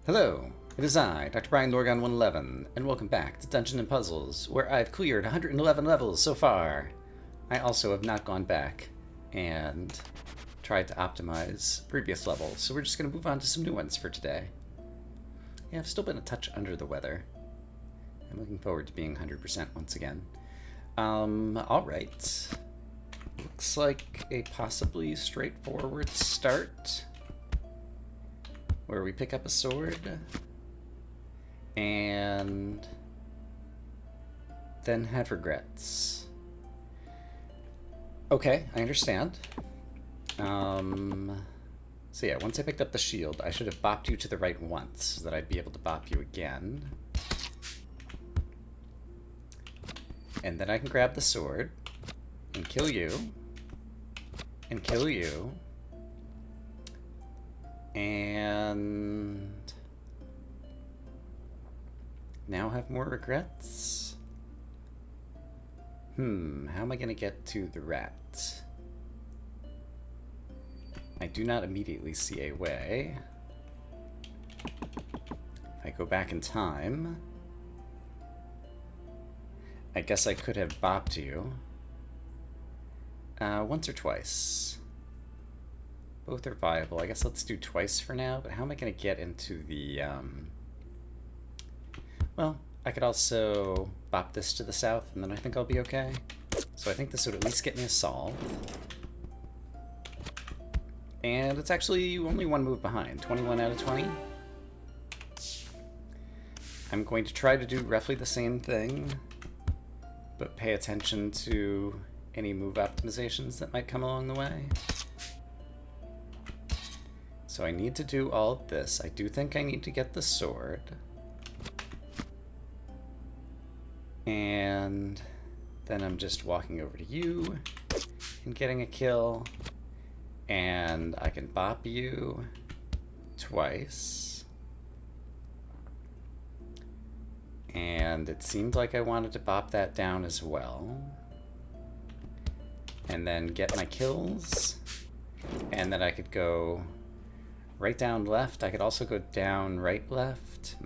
Hello, it is I, Dr. Brian Lorgon 111, and welcome back to Dungeon and Puzzles, where I've cleared 111 levels so far. I also have not gone back and tried to optimize previous levels, so we're just going to move on to some new ones for today. Yeah, I've still been a touch under the weather. I'm looking forward to being 100% once again. Alright. Looks like a possibly straightforward start, where we pick up a sword and then have regrets. Okay, I understand. So yeah, once I picked up the shield, I should have bopped you to the right once so that I'd be able to bop you again. And then I can grab the sword and kill you and kill you. And now have more regrets? How am I gonna get to the rat? I do not immediately see a way. If I go back in time, I guess I could have bopped you once or twice. Both are viable. I guess let's do twice for now, but how am I going to get into the, Well, I could also bop this to the south, and then I think I'll be okay. So I think this would at least get me a solve. And it's actually only one move behind, 21 out of 20. I'm going to try to do roughly the same thing, but pay attention to any move optimizations that might come along the way. So I need to do all of this. I do think I need to get the sword. And then I'm just walking over to you and getting a kill. And I can bop you twice. And it seemed like I wanted to bop that down as well. And then get my kills. And then I could go right, down, left. I could also go down, right, left.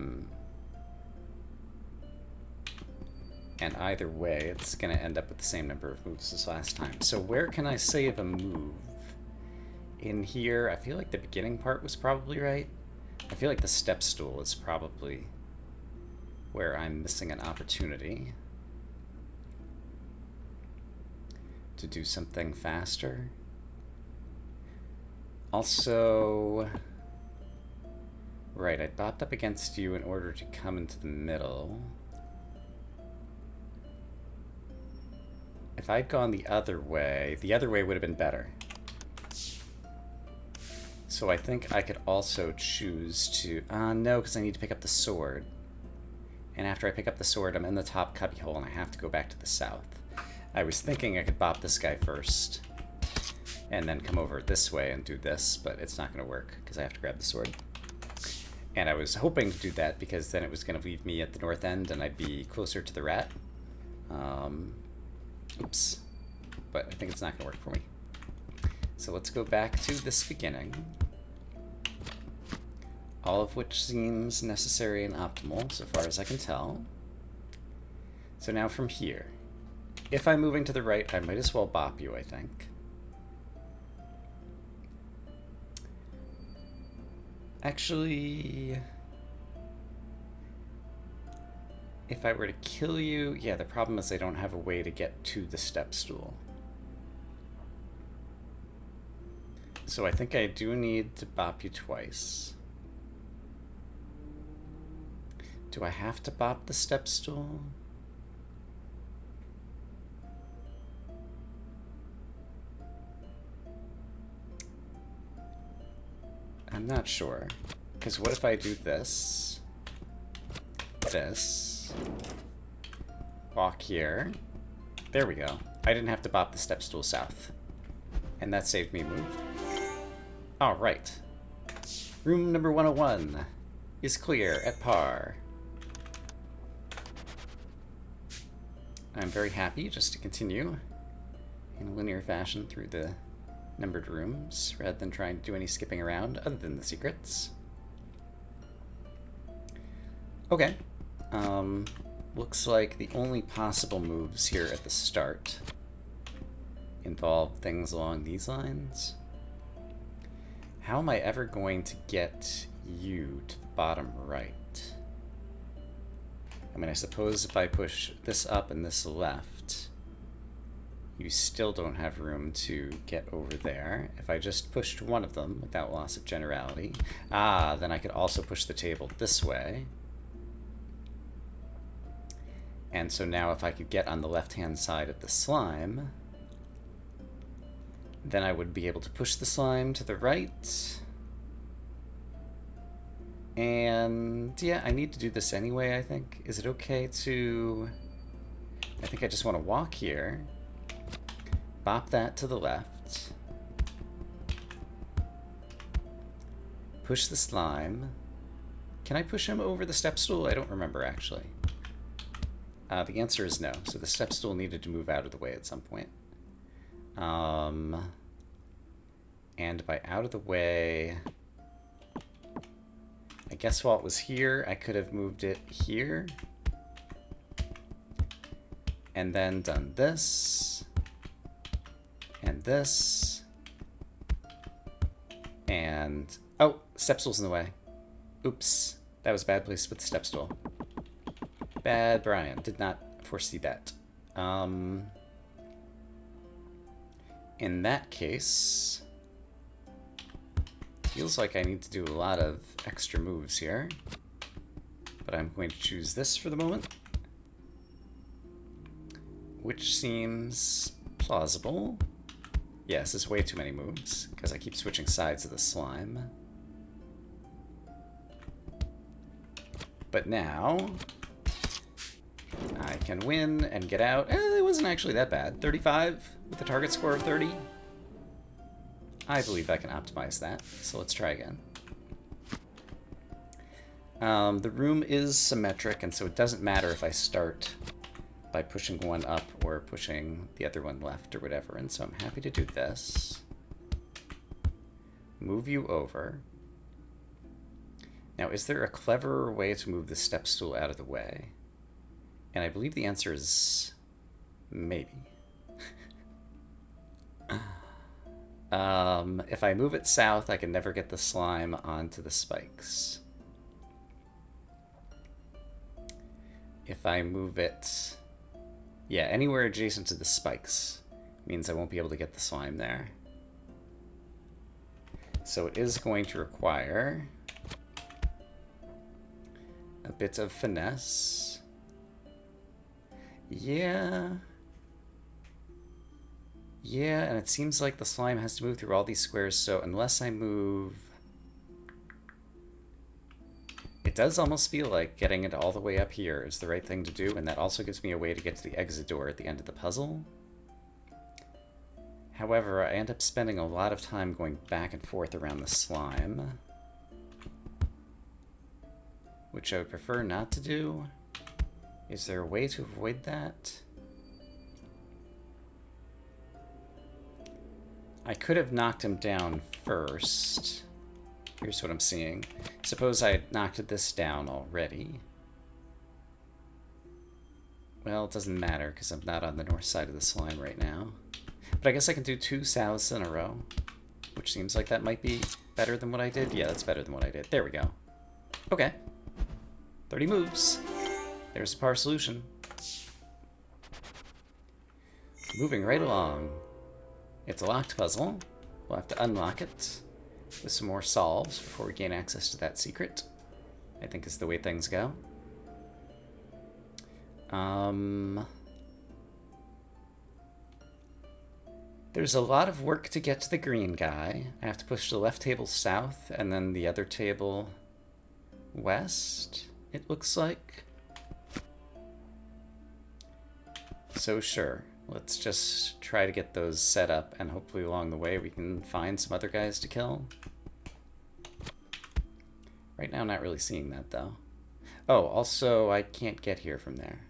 And either way, it's going to end up with the same number of moves as last time. So where can I save a move? In here, I feel like the beginning part was probably right. I feel like the step stool is probably where I'm missing an opportunity to do something faster. Also, right, I bopped up against you in order to come into the middle. If I'd gone the other way would have been better. So I think I could also choose to... no, because I need to pick up the sword. And after I pick up the sword, I'm in the top cubbyhole and I have to go back to the south. I was thinking I could bop this guy first and then come over this way and do this, but it's not going to work because I have to grab the sword. And I was hoping to do that because then it was going to leave me at the north end and I'd be closer to the rat. Oops. But I think it's not going to work for me. So let's go back to this beginning. All of which seems necessary and optimal so far as I can tell. So now from here, if I'm moving to the right, I might as well bop you, I think. Actually, if I were to kill you, yeah, the problem is I don't have a way to get to the step stool. So I think I do need to bop you twice. Do I have to bop the step stool? I'm not sure. Because what if I do this, walk here, there we go. I didn't have to bop the step stool south. And that saved me a move. Alright. Room number 101 is clear at par. I'm very happy just to continue in linear fashion through the numbered rooms rather than trying to do any skipping around other than the secrets. Okay. Looks like the only possible moves here at the start involve things along these lines. How am I ever going to get you to the bottom right? I mean, I suppose if I push this up and this left, you still don't have room to get over there. If I just pushed one of them without loss of generality, then I could also push the table this way. And so now if I could get on the left-hand side of the slime, then I would be able to push the slime to the right. And yeah, I need to do this anyway, I think. Is it okay to... I think I just want to walk here. Bop that to the left. Push the slime. Can I push him over the step stool? I don't remember, actually. The answer is no. So the step stool needed to move out of the way at some point. And by out of the way... I guess while it was here, I could have moved it here. And then done this. And this. And... oh, step stool's in the way. Oops. That was a bad place to put the step stool. Bad Brian. Did not foresee that. In that case... feels like I need to do a lot of extra moves here. But I'm going to choose this for the moment. Which seems plausible. Yes, it's way too many moves, because I keep switching sides of the slime. But now... I can win and get out. It wasn't actually that bad. 35 with a target score of 30. I believe I can optimize that, so let's try again. The room is symmetric, and so it doesn't matter if I start by pushing one up or pushing the other one left or whatever, and so I'm happy to do this. Move you over. Now, is there a cleverer way to move the step stool out of the way? And I believe the answer is maybe. If I move it south, I can never get the slime onto the spikes. If I move it... yeah, anywhere adjacent to the spikes means I won't be able to get the slime there. So it is going to require a bit of finesse. Yeah. Yeah, and it seems like the slime has to move through all these squares, so unless I move... it does almost feel like getting it all the way up here is the right thing to do, and that also gives me a way to get to the exit door at the end of the puzzle. However, I end up spending a lot of time going back and forth around the slime, which I would prefer not to do. Is there a way to avoid that? I could have knocked him down first. Here's what I'm seeing. Suppose I had knocked this down already. Well, it doesn't matter because I'm not on the north side of the slime right now. But I guess I can do 2 souths in a row, which seems like that might be better than what I did. Yeah, that's better than what I did. There we go. Okay. 30 moves. There's a par solution. Moving right along. It's a locked puzzle. We'll have to unlock it with some more solves before we gain access to that secret. I think is the way things go. There's a lot of work to get to the green guy. I have to push the left table south and then the other table west, it looks like. So sure, let's just try to get those set up, and hopefully along the way we can find some other guys to kill. Right now, not really seeing that, though. Oh, also, I can't get here from there.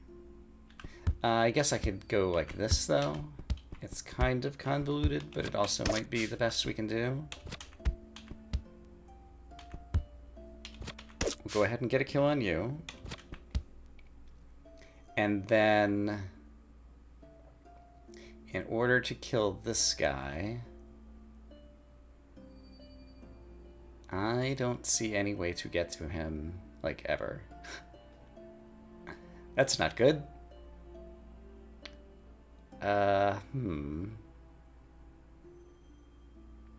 I guess I could go like this, though. It's kind of convoluted, but it also might be the best we can do. We'll go ahead and get a kill on you. And then, in order to kill this guy, I don't see any way to get to him, like, ever. That's not good. How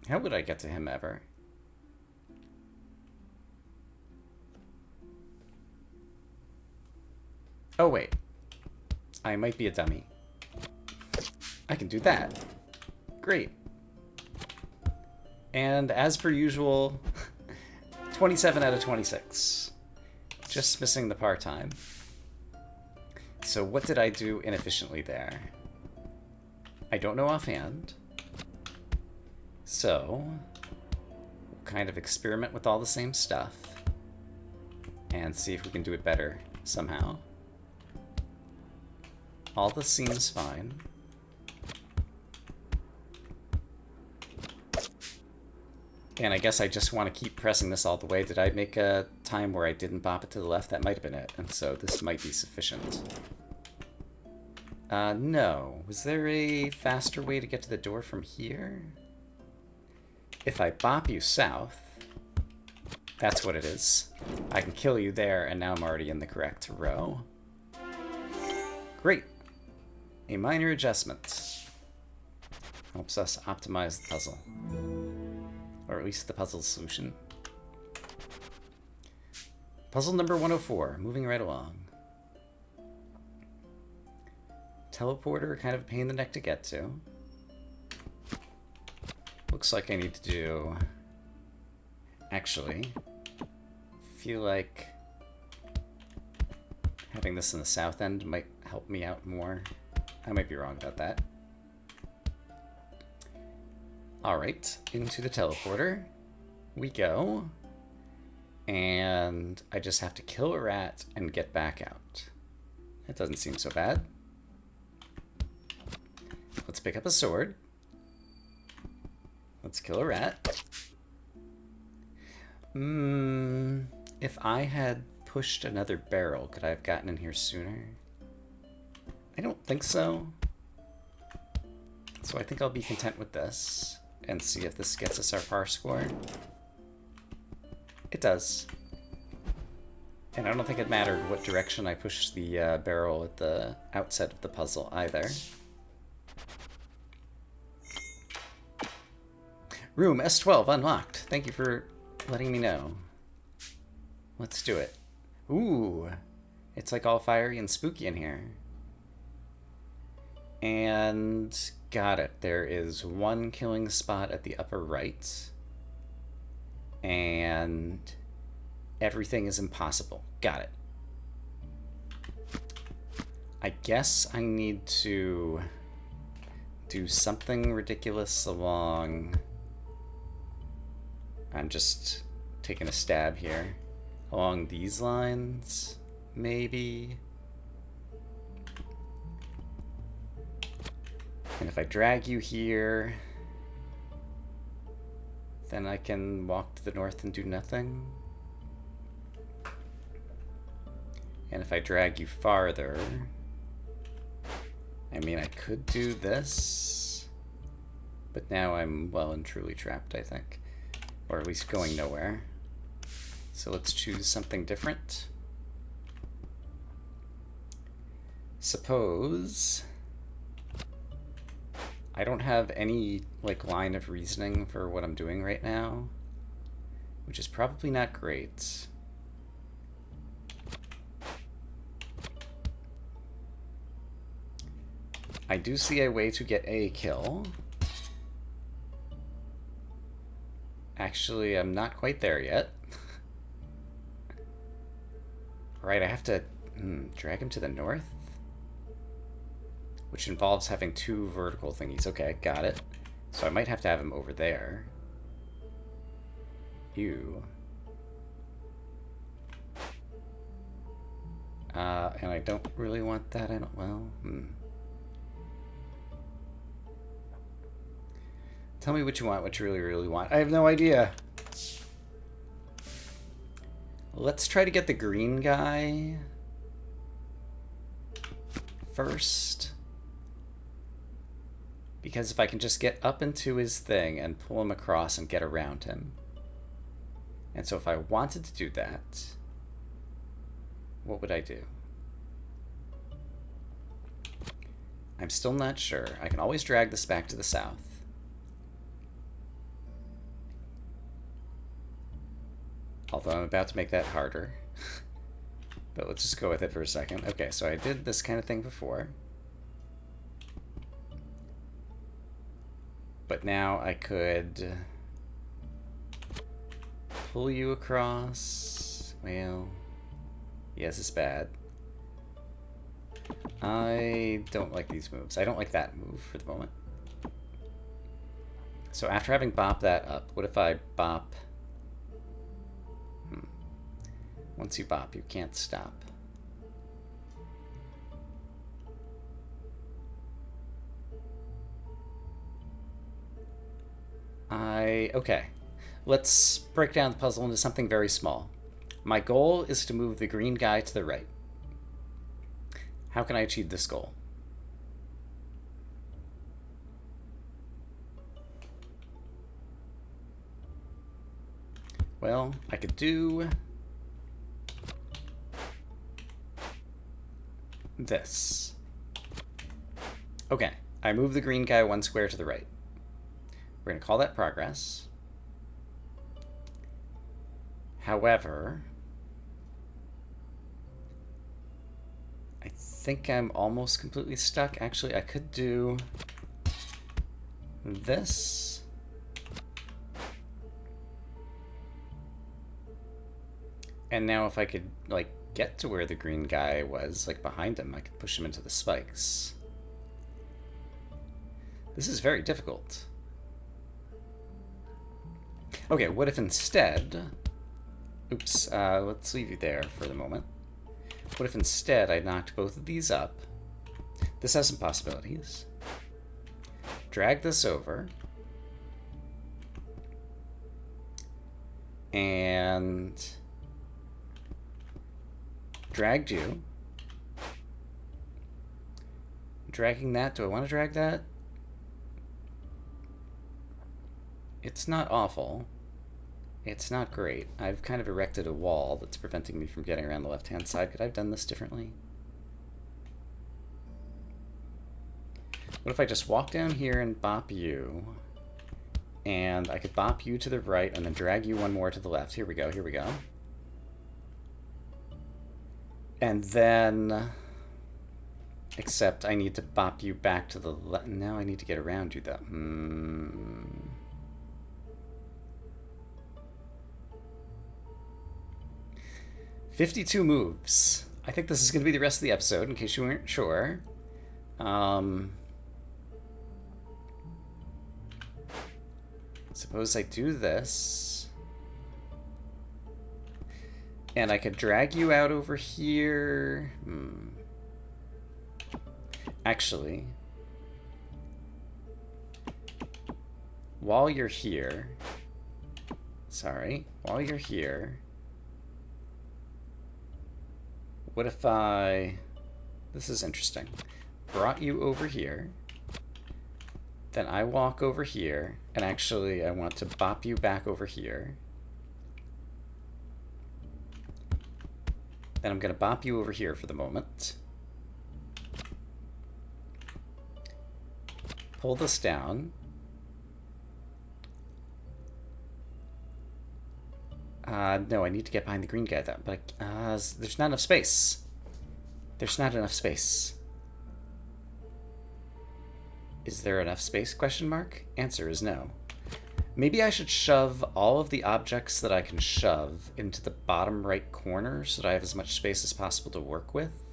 would I get to him ever? Oh, wait. I might be a dummy. I can do that. Great. And as per usual, 27 out of 26. Just missing the part-time. So what did I do inefficiently there? I don't know offhand. So, we'll kind of experiment with all the same stuff and see if we can do it better somehow. All this seems fine. And I guess I just want to keep pressing this all the way. Did I make a time where I didn't bop it to the left? That might have been it. And so this might be sufficient. No. Was there a faster way to get to the door from here? If I bop you south, that's what it is. I can kill you there, and now I'm already in the correct row. Great. A minor adjustment. Helps us optimize the puzzle. Or at least the puzzle solution. Puzzle number 104, moving right along. Teleporter, kind of a pain in the neck to get to. Looks like I need to do... Actually, feel like having this in the south end might help me out more. I might be wrong about that. Alright, into the teleporter we go. And I just have to kill a rat and get back out. That doesn't seem so bad. Let's pick up a sword. Let's kill a rat. If I had pushed another barrel, could I have gotten in here sooner? I don't think so. So I think I'll be content with this and see if this gets us our par score. It does. And I don't think it mattered what direction I pushed the barrel at the outset of the puzzle either. Room S12 unlocked. Thank you for letting me know. Let's do it. Ooh, it's like all fiery and spooky in here. And got it. There is one killing spot at the upper right. And everything is impossible. Got it. I guess I need to do something ridiculous along... I'm just taking a stab here. Along these lines, maybe. And if I drag you here, then I can walk to the north and do nothing. And if I drag you farther, I mean, I could do this, but now I'm well and truly trapped, I think. Or at least going nowhere. So let's choose something different. Suppose I don't have any like line of reasoning for what I'm doing right now, which is probably not great. I do see a way to get a kill. Actually, I'm not quite there yet. Right, I have to drag him to the north, which involves having two vertical thingies. Okay, got it. So I might have to have him over there. Ew. And I don't really want that. I don't, well, Tell me what you want, what you really, really want. I have no idea. Let's try to get the green guy first. Because if I can just get up into his thing and pull him across and get around him. And so if I wanted to do that, what would I do? I'm still not sure. I can always drag this back to the south. Although I'm about to make that harder. But let's just go with it for a second. Okay, so I did this kind of thing before. But now I could pull you across. Well, yes, it's bad. I don't like these moves. I don't like that move for the moment. So after having bopped that up, what if I bop? Once you bop, you can't stop. Okay. Let's break down the puzzle into something very small. My goal is to move the green guy to the right. How can I achieve this goal? Well, I could do this. Okay, I move the green guy 1 square to the right. We're going to call that progress. However, I think I'm almost completely stuck. Actually, I could do this. And now if I could, like, get to where the green guy was, like, behind him, I could push him into the spikes. This is very difficult. Okay, what if instead... Oops, let's leave you there for the moment. What if instead I knocked both of these up? This has some possibilities. Drag this over. And dragged you. Dragging that, do I want to drag that? It's not awful. It's not great. I've kind of erected a wall that's preventing me from getting around the left-hand side. Could I have done this differently? What if I just walk down here and bop you? And I could bop you to the right and then drag you one more to the left. Here we go, here we go. And then... Except I need to bop you back to the left. Now I need to get around you, though. 52 moves. I think this is going to be the rest of the episode, in case you weren't sure. Suppose I do this. And I could drag you out over here. Actually, while you're here... while you're here... What if I... This is interesting. Brought you over here. Then I walk over here. And actually, I want to bop you back over here. Then I'm going to bop you over here for the moment. Pull this down. No, I need to get behind the green guy, though. But there's not enough space. There's not enough space. Is there enough space, question mark? Answer is no. Maybe I should shove all of the objects that I can shove into the bottom right corner so that I have as much space as possible to work with.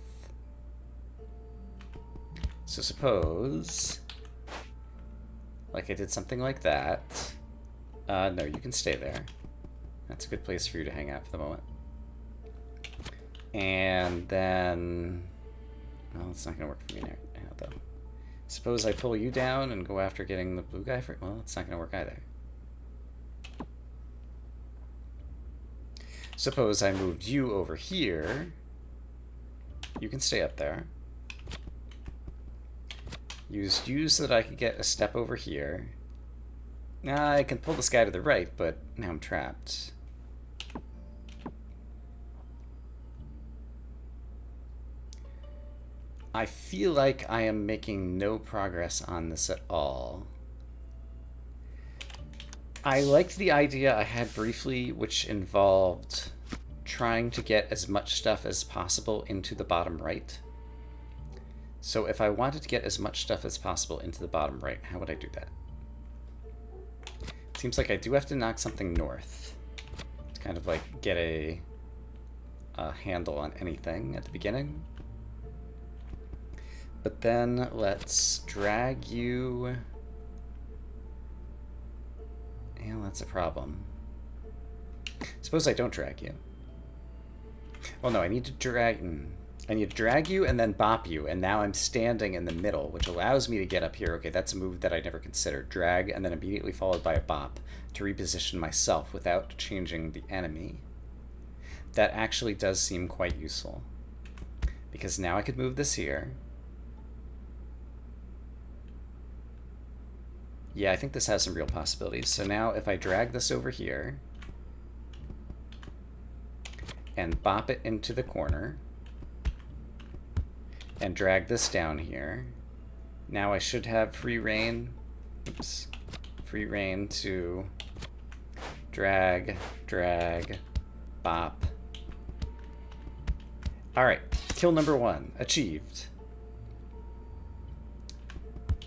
So suppose... Like I did something like that. No, you can stay there. That's a good place for you to hang out for the moment. And then... Well, it's not going to work for me now, though. Suppose I pull you down and go after getting the blue guy for... Well, it's not going to work either. Suppose I moved you over here. You can stay up there. Used you so that I could get a step over here. Now I can pull this guy to the right, but now I'm trapped. I feel like I am making no progress on this at all. I liked the idea I had briefly, which involved trying to get as much stuff as possible into the bottom right. So if I wanted to get as much stuff as possible into the bottom right, how would I do that? Seems like I do have to knock something north to kind of like get a handle on anything at the beginning. But then let's drag you. Yeah, that's a problem. Suppose I don't drag you. Well, no, I need to drag you and then bop you, and now I'm standing in the middle, which allows me to get up here. Okay, that's a move that I never considered. Drag, and then immediately followed by a bop to reposition myself without changing the enemy. That actually does seem quite useful. Because now I could move this here. Yeah, I think this has some real possibilities. So now if I drag this over here and bop it into the corner and drag this down here, now I should have free reign. Oops. Free reign to drag, drag, bop. All right, kill number 1 achieved.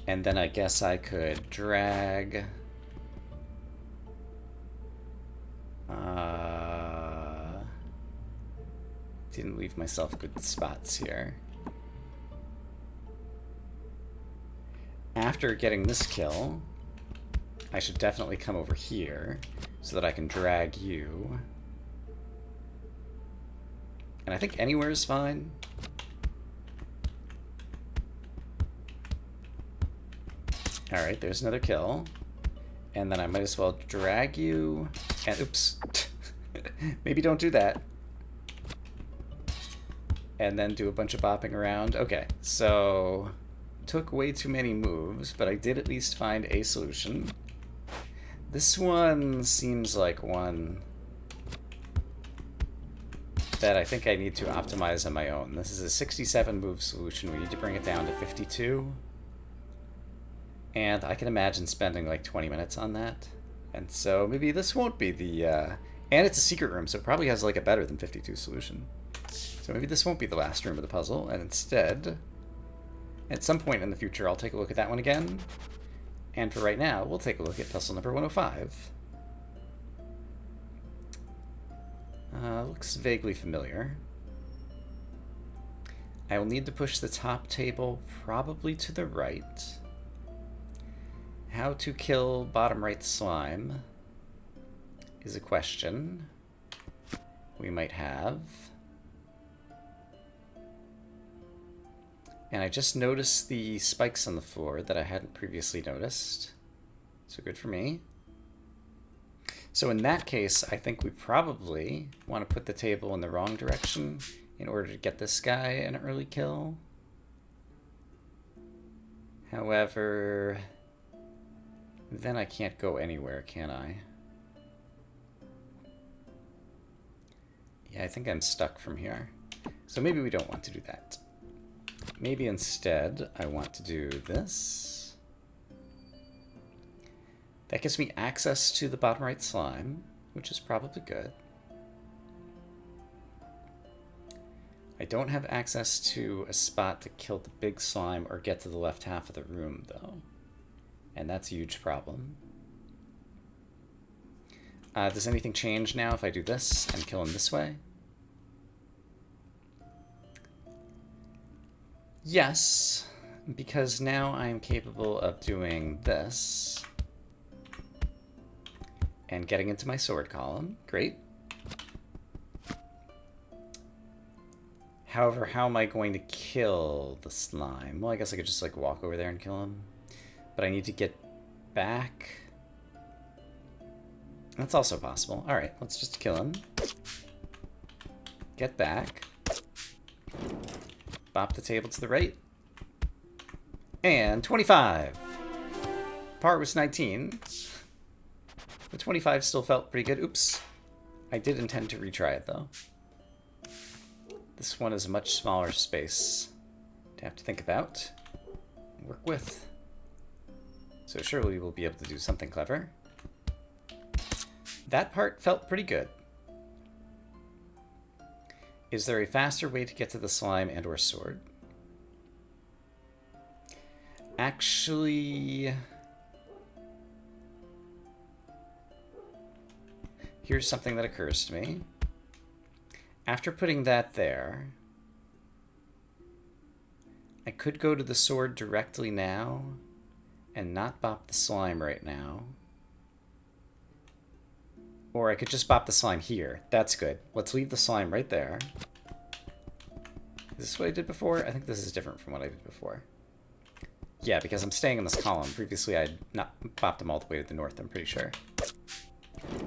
And then I guess I could drag. Didn't leave myself good spots here. After getting this kill, I should definitely come over here so that I can drag you. And I think anywhere is fine. Alright, there's another kill. And then I might as well drag you. And oops. Maybe don't do that. And then do a bunch of bopping around. Okay, so took way too many moves, but I did at least find a solution. This one seems like one that I think I need to optimize on my own. This is a 67 move solution. We need to bring it down to 52. And I can imagine spending like 20 minutes on that. And so maybe this won't be the... and it's a secret room, so it probably has like a better than 52 solution. So maybe this won't be the last room of the puzzle, and instead, at some point in the future, I'll take a look at that one again. And for right now, we'll take a look at puzzle number 105. Looks vaguely familiar. I will need to push the top table probably to the right. How to kill bottom right slime is a question we might have. And I just noticed the spikes on the floor that I hadn't previously noticed. So good for me. So in that case, I think we probably want to put the table in the wrong direction in order to get this guy an early kill. However, then I can't go anywhere, can I? Yeah, I think I'm stuck from here. So maybe we don't want to do that. Maybe instead I want to do this. That gives me access to the bottom right slime, which is probably good. I don't have access to a spot to kill the big slime or get to the left half of the room, though. And that's a huge problem. Does anything change now if I do this and kill him this way? Yes, because now I am capable of doing this and getting into my sword column. Great. However, how am I going to kill the slime? Well, I guess I could just like walk over there and kill him. But I need to get back. That's also possible. All right, let's just kill him. Get back. Bop the table to the right. And 25. Par was 19. The 25 still felt pretty good. Oops. I did intend to retry it, though. This one is a much smaller space to have to think about, work with. So surely we'll be able to do something clever. That part felt pretty good. Is there a faster way to get to the slime and or sword? Actually, here's something that occurs to me. After putting that there, I could go to the sword directly now and not bop the slime right now. Or I could just bop the slime here. That's good. Let's leave the slime right there. Is this what I did before? I think this is different from what I did before. Yeah, because I'm staying in this column. Previously, I'd not bopped them all the way to the north, I'm pretty sure.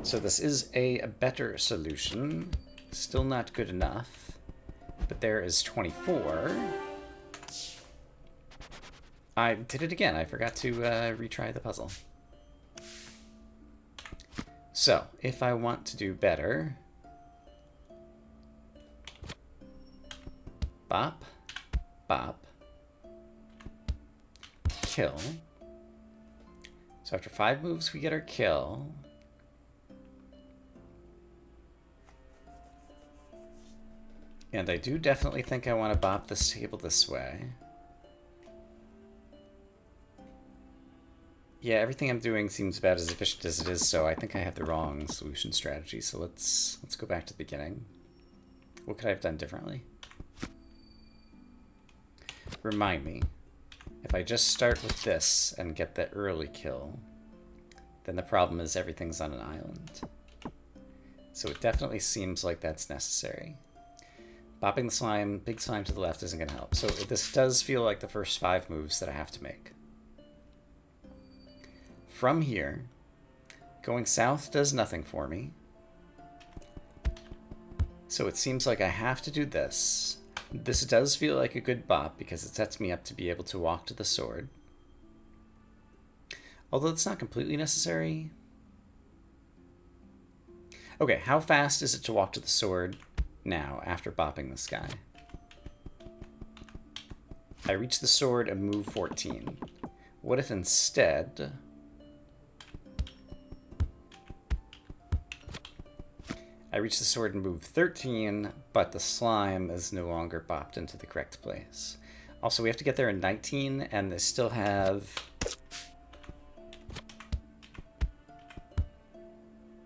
So this is a better solution. Still not good enough. But there is 24. I did it again. I forgot to retry the puzzle. So, if I want to do better... Bop. Bop. Kill. So after 5 moves, we get our kill. And I do definitely think I want to bop this table this way. Yeah, everything I'm doing seems about as efficient as it is, so I think I have the wrong solution strategy. So let's go back to the beginning. What could I have done differently? Remind me. If I just start with this and get the early kill, then the problem is everything's on an island. So it definitely seems like that's necessary. Bopping the slime, big slime to the left isn't going to help. So this does feel like the first 5 moves that I have to make. From here, going south does nothing for me. So it seems like I have to do this. This does feel like a good bop because it sets me up to be able to walk to the sword. Although it's not completely necessary. Okay, how fast is it to walk to the sword now after bopping this guy? I reach the sword and move 14. What if instead... I reach the sword and move 13, but the slime is no longer bopped into the correct place. Also, we have to get there in 19, and they still have...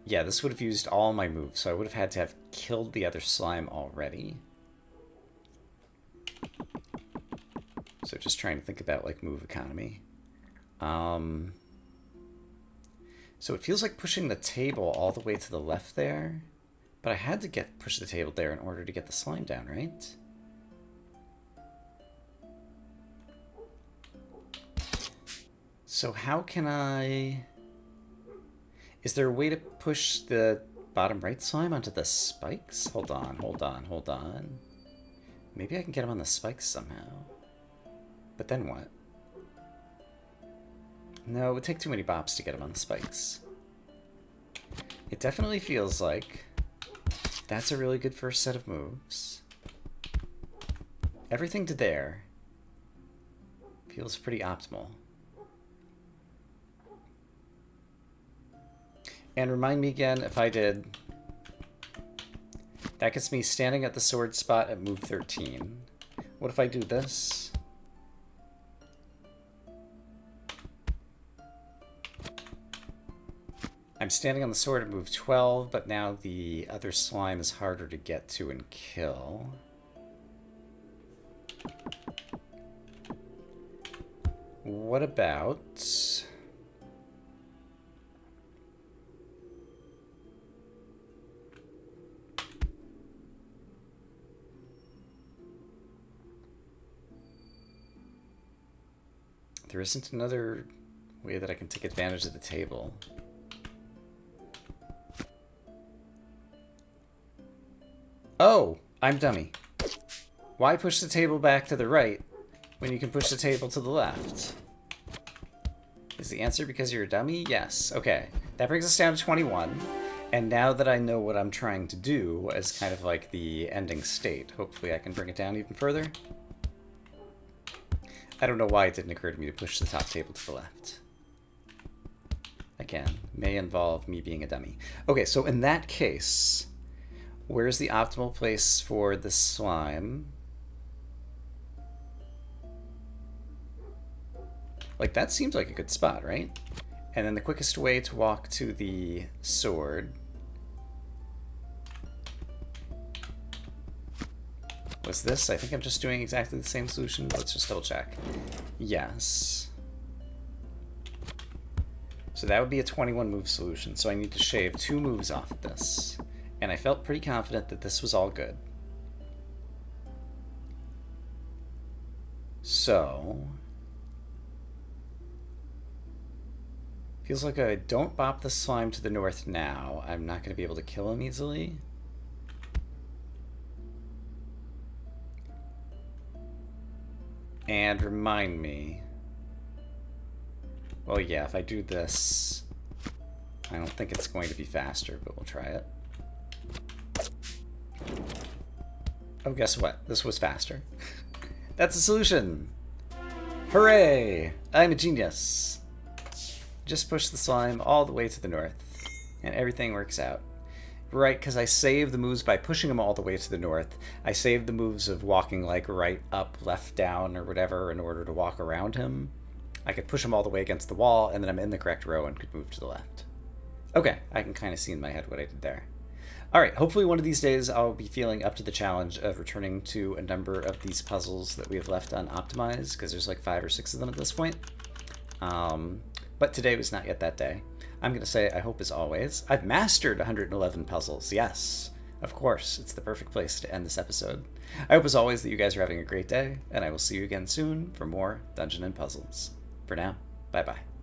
Yeah, this would have used all my moves, so I would have had to have killed the other slime already. So just trying to think about, like, move economy. So it feels like pushing the table all the way to the left there. But I had to push the table there in order to get the slime down, right? So how can I... Is there a way to push the bottom right slime onto the spikes? Hold on, hold on, hold on. Maybe I can get him on the spikes somehow. But then what? No, it would take too many bops to get him on the spikes. It definitely feels like... That's a really good first set of moves. Everything to there feels pretty optimal. And remind me again if I did... That gets me standing at the sword spot at move 13. What if I do this? I'm standing on the sword at move 12, but now the other slime is harder to get to and kill. What about... There isn't another way that I can take advantage of the table. Oh, I'm dummy. Why push the table back to the right when you can push the table to the left? Is the answer because you're a dummy? Yes. Okay. That brings us down to 21. And now that I know what I'm trying to do as kind of like the ending state, hopefully I can bring it down even further. I don't know why it didn't occur to me to push the top table to the left. Again, may involve me being a dummy. Okay, so in that case, where's the optimal place for the slime? Like, that seems like a good spot, right? And then the quickest way to walk to the sword was this. I think I'm just doing exactly the same solution. Let's just double check. Yes. So that would be a 21 move solution. So I need to shave 2 moves off of this. And I felt pretty confident that this was all good. So feels like I don't bop the slime to the north now, I'm not going to be able to kill him easily. And remind me. Well, yeah, if I do this, I don't think it's going to be faster, but we'll try it. Oh, guess what? This was faster. That's a solution! Hooray! I'm a genius! Just push the slime all the way to the north, and everything works out. Right, because I saved the moves by pushing them all the way to the north. I saved the moves of walking like right up, left down, or whatever in order to walk around him. I could push him all the way against the wall, and then I'm in the correct row and could move to the left. Okay, I can kind of see in my head what I did there. Alright, hopefully one of these days I'll be feeling up to the challenge of returning to a number of these puzzles that we have left unoptimized, because there's like 5 or 6 of them at this point. But today was not yet that day. I'm going to say, I hope as always, I've mastered 111 puzzles. Yes, of course, it's the perfect place to end this episode. I hope as always that you guys are having a great day, and I will see you again soon for more Dungeon and Puzzles. For now, bye-bye.